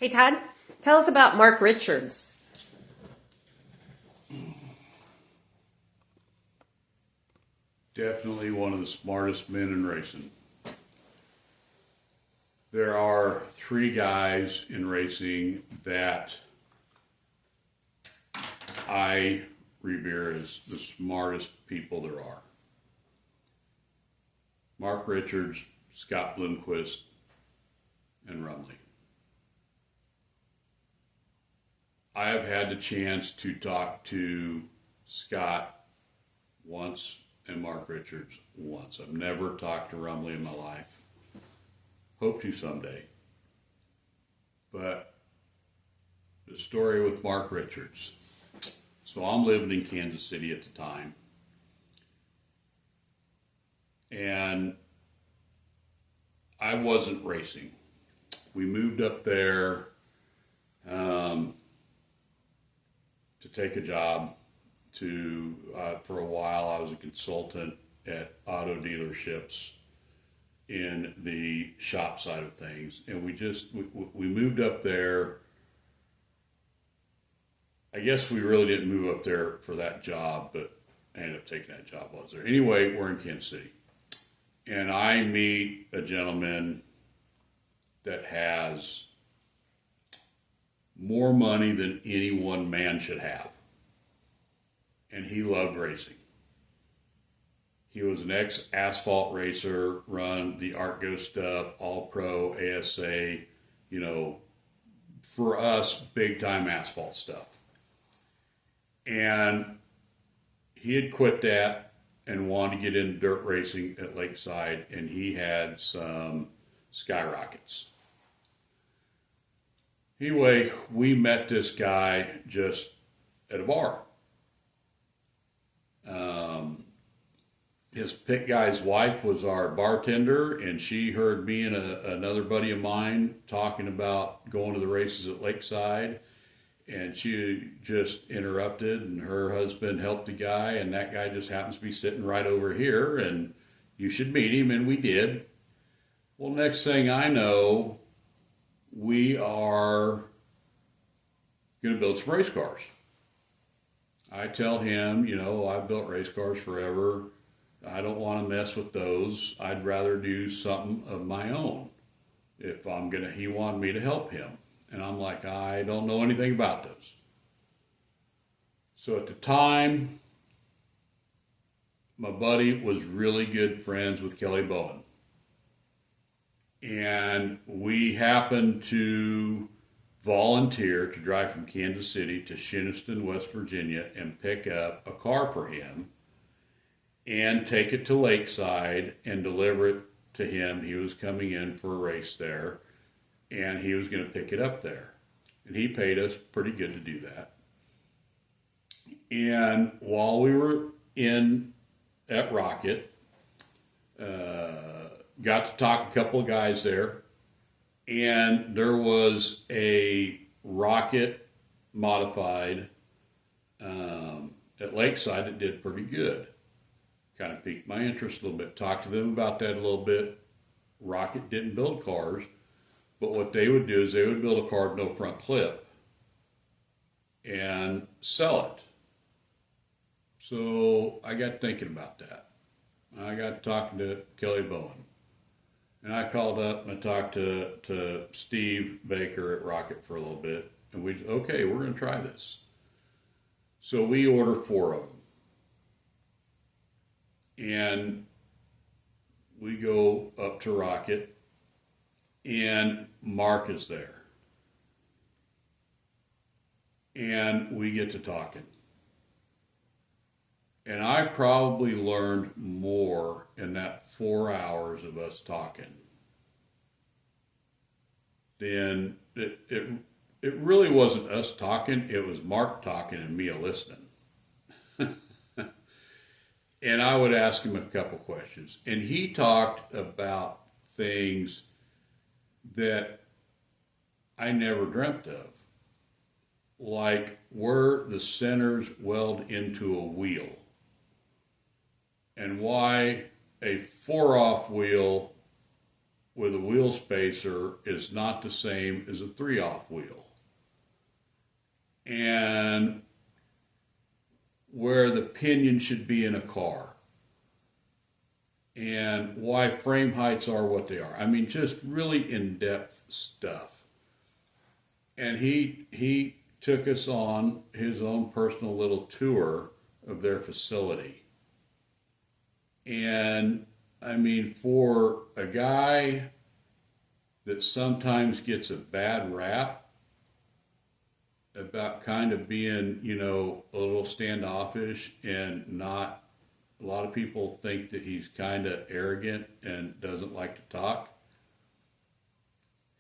Hey Todd, tell us about Mark Richards. Definitely one of the smartest men in racing. There are three guys in racing that I revere as the smartest people there are. Mark Richards, Scott Bloomquist, and Rumley. I have had the chance to talk to Scott once and Mark Richards once. I've never talked to Rumley in my life. Hope to someday. But the story with Mark Richards. So I'm living in Kansas City at the time. And I wasn't racing. We moved up there to take a job. For a while, I was a consultant at auto dealerships in the shop side of things, and we moved up there. I guess we really didn't move up there for that job, but I ended up taking that job while I was there. Anyway, we're in Kansas City, and I meet a gentleman that has more money than any one man should have. And he loved racing. He was an ex-asphalt racer, run the Artgo stuff, All-Pro, ASA, for us, big-time asphalt stuff. And he had quit that and wanted to get into dirt racing at Lakeside, and he had some skyrockets. Anyway, we met this guy just at a bar. His pit guy's wife was our bartender, and she heard me and another buddy of mine talking about going to the races at Lakeside, and she just interrupted, and her husband helped the guy, and that guy just happens to be sitting right over here, and you should meet him, and we did. Well, next thing I know, we are going to build some race cars. I tell him, I've built race cars forever. I don't want to mess with those. I'd rather do something of my own. He wanted me to help him. And I'm like, I don't know anything about those. So at the time, my buddy was really good friends with Kelly Bowen. And we happened to volunteer to drive from Kansas City to Shinniston, West Virginia, and pick up a car for him and take it to Lakeside and deliver it to him. He was coming in for a race there, and he was going to pick it up there. And he paid us pretty good to do that. And while we were at Rocket, got to talk to a couple of guys there, and there was a Rocket modified at Lakeside that did pretty good. Kind of piqued my interest a little bit. Talked to them about that a little bit. Rocket didn't build cars, but what they would do is they would build a car with no front clip and sell it. So I got thinking about that. I got talking to Kelly Bowen. And I called up and I talked to Steve Baker at Rocket for a little bit. And we're going to try this. So we ordered 4 of them. And we go up to Rocket, and Mark is there. And we get to talking. And I probably learned more in that 4 hours of us talking than it really wasn't us talking. It was Mark talking and Mia listening. And I would ask him a couple questions. And he talked about things that I never dreamt of. Like where the centers weld into a wheel. And why a 4-off wheel with a wheel spacer is not the same as a 3-off wheel. And where the pinion should be in a car. And why frame heights are what they are. I mean, just really in-depth stuff. And he took us on his own personal little tour of their facility. And I mean, for a guy that sometimes gets a bad rap about kind of being, you know, a little standoffish and not, a lot of people think that he's kind of arrogant and doesn't like to talk.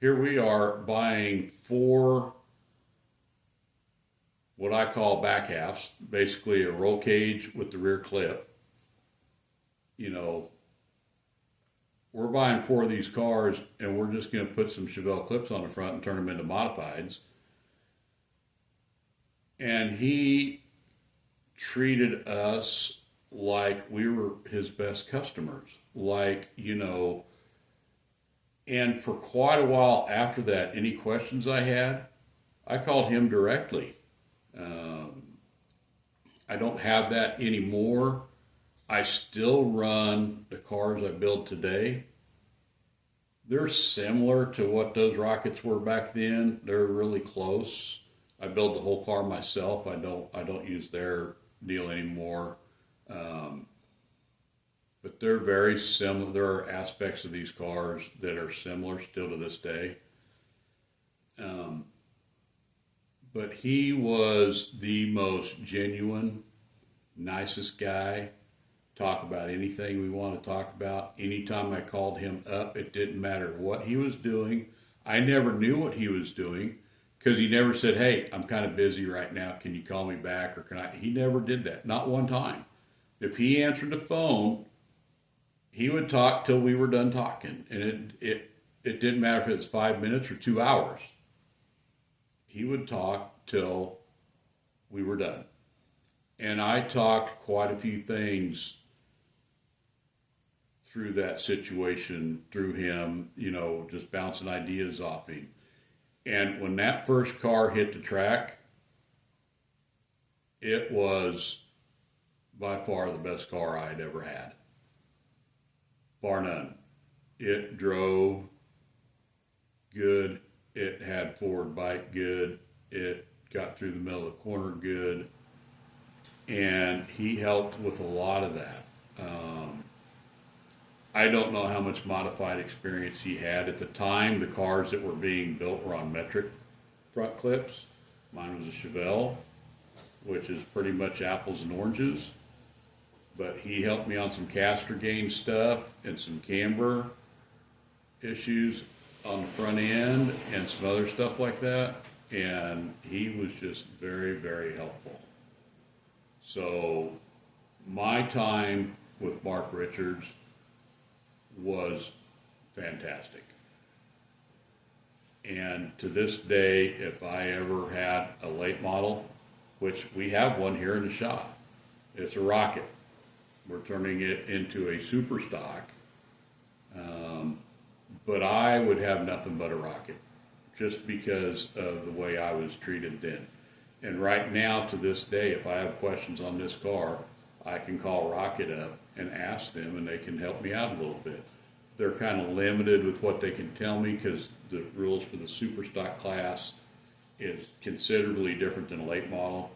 Here we are buying 4 what I call back halves, basically a roll cage with the rear clip. You know, we're buying 4 of these cars and we're just going to put some Chevelle clips on the front and turn them into modifieds. And he treated us like we were his best customers. Like, you know, and for quite a while after that, any questions I had, I called him directly. I don't have that anymore. I still run the cars I build today. They're similar to what those rockets were back then. They're really close. I build the whole car myself. I don't use their deal anymore. But they're very similar. There are aspects of these cars that are similar still to this day. But he was the most genuine, nicest guy. Talk about anything we want to talk about. Anytime I called him up, it didn't matter what he was doing. I never knew what he was doing because he never said, "Hey, I'm kind of busy right now. Can you call me back?" Or can I? He never did that. Not one time. If he answered the phone, he would talk till we were done talking. And it didn't matter if it was 5 minutes or 2 hours. He would talk till we were done. And I talked quite a few things through that situation, through him, you know, just bouncing ideas off him. And when that first car hit the track, it was by far the best car I'd ever had. Bar none. It drove good. It had forward bite good. It got through the middle of the corner good. And he helped with a lot of that. I don't know how much modified experience he had. At the time, the cars that were being built were on metric front clips. Mine was a Chevelle, which is pretty much apples and oranges. But he helped me on some caster gain stuff and some camber issues on the front end and some other stuff like that. And he was just very, very helpful. So my time with Mark Richards was fantastic. And to this day, if I ever had a late model, which we have one here in the shop, it's a rocket. We're turning it into a super stock. But I would have nothing but a rocket just because of the way I was treated then. And right now, to this day, if I have questions on this car, I can call Rocket up and ask them, and they can help me out a little bit. They're kind of limited with what they can tell me because the rules for the super stock class is considerably different than a late model.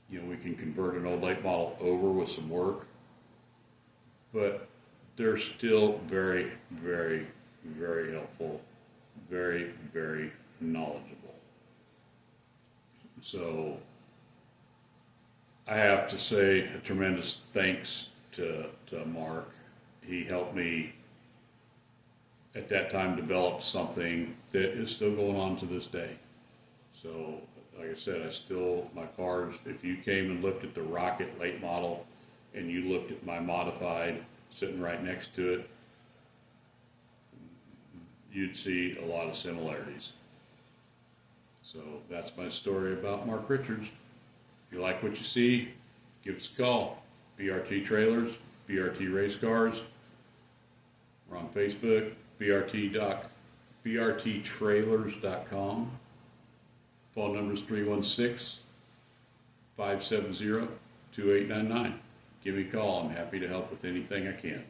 You know, we can convert an old late model over with some work, but they're still very, very, very helpful, very, very knowledgeable. So I have to say a tremendous thanks to Mark. He helped me at that time develop something that is still going on to this day. So like I said, my cars, if you came and looked at the Rocket late model and you looked at my modified sitting right next to it, you'd see a lot of similarities. So that's my story about Mark Richards. If you like what you see, give us a call. BRT Trailers, BRT Race Cars. We're on Facebook, brttrailers.com. Phone number is 316-570-2899. Give me a call. I'm happy to help with anything I can.